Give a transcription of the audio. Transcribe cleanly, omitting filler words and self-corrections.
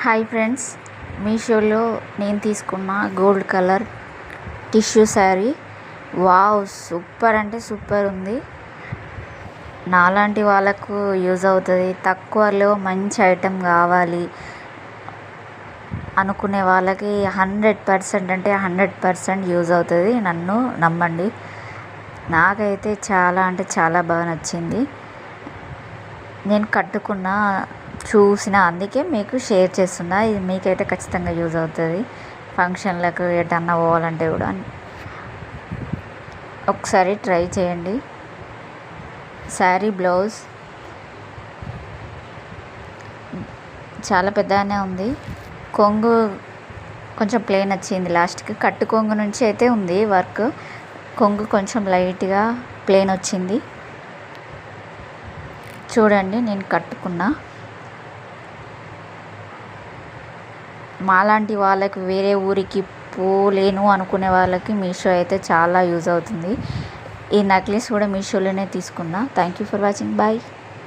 Hi friends, మీషోలో నేను తీసుకున్న gold colour tissue sari. Wow, super అంటే సూపర్ ఉంది. నాలాంటి వాళ్ళకు యూజ్ అవుతుంది. తక్కువలో మంచి ఐటెం కావాలి అనుకునే వాళ్ళకి 100% అంటే 100% యూజ్ అవుతుంది. నన్ను నమ్మండి. నాకైతే చాలా అంటే చాలా బాగా నచ్చింది. నేను కట్టుకున్న చూసిన, అందుకే మీకు షేర్ చేస్తున్నా. ఇది మీకైతే ఖచ్చితంగా యూజ్ అవుతుంది. ఫంక్షన్లకు ఎటన్నా పోవాలంటే కూడా ఒకసారి ట్రై చేయండి. శారీ బ్లౌజ్ చాలా పెద్దగానే ఉంది. కొంగు కొంచెం ప్లెయిన్ వచ్చింది. లాస్ట్కి కట్టు కొంగు నుంచి అయితే ఉంది వర్క్. కొంగు కొంచెం లైట్గా ప్లెయిన్ వచ్చింది. చూడండి, నేను కట్టుకున్నా. మాలాంటి వాళ్ళకి, వేరే ఊరికి పోలేను అనుకునే వాళ్ళకి మీషో అయితే చాలా యూజ్ అవుతుంది. ఈ నెక్లెస్ కూడా మీషోలోనే తీసుకున్నా. Thank you for watching. Bye.